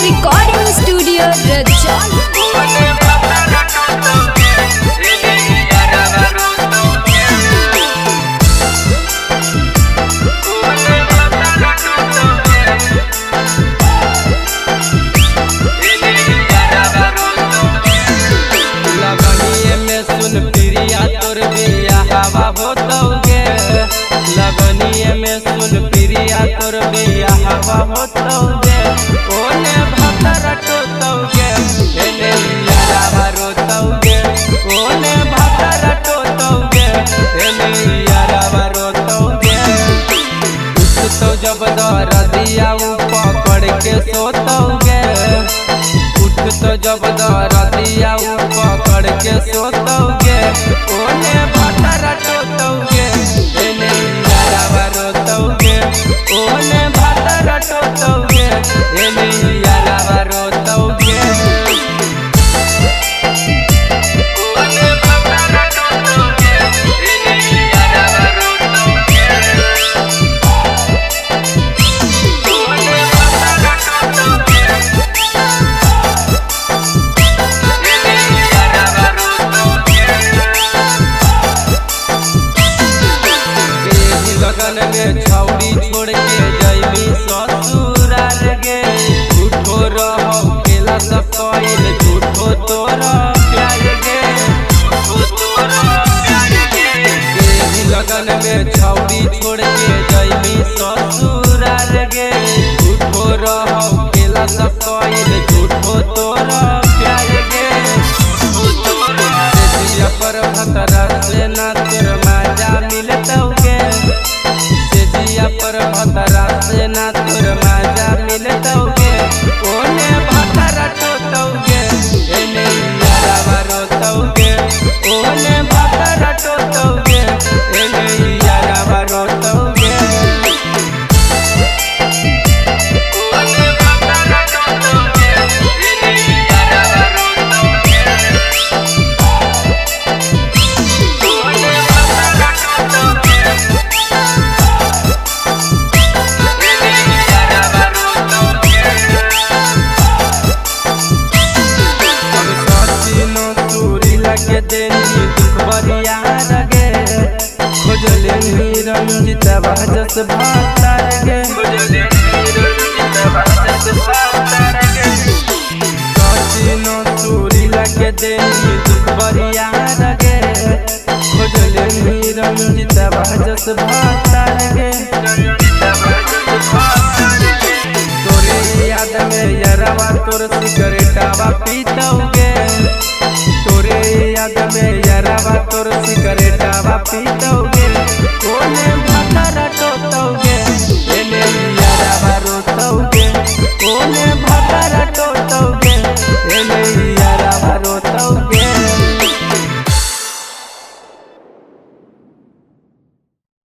Recording studio Rajauli. लगनिए में सुन प्रिया तोर बिया हवा होतौगे ओने भतर टोतौगे एने यारा रोतौगे ओने भतर टोतौगे एने यारा रोतौगे उठ तो जब दरदिया पकड़ के सोतौगे उठ तो जब दरदिया पकड़ के सोतौगे ओने भतर टोतौगे एने रोतौगे ओने भतर टोतौगे एने यारा रोतौगे ओने भतर टोतौगे एने यारा रोतौगे ओने भतर टोतौगे एने यारा रोतौगे लगन में छौड़ी छोड़ के जइबी ससुराल गे झूठो रहो केला सब कइल झूठो तोरा प्यार गे लगन में छौड़ी छोड़ के जइबी ससुराल गे झूठो रहो केला सब कइल झूठो तोरा प्यार गे पर भतरा से ना तोर मजा मिलतौगे पर भतरा से ना तोर मजा मिलतौगे ओने भतर टोतौगे एने यारा रोतौगे ओने भतर टोतौगे एने यारा रोतौगे ओने भतर टोतौगे एने यारा रोतौगे ओने भतर टोतौगे के देनी दुख बरिया रगे खोजले रंजित बाजस भाता रगे खोजले रंजित बाजस भाता रगे कसिनो चूरी लगे देनी दुख बरिया रगे खोजले रंजित बाजस भाता रगे रंजित बाजस भाता रगे तोरे याद में यरवा तोर सिगरेटवा पीतौगे तोरे याद में यारा तोर सिगरेटवा पीतौगे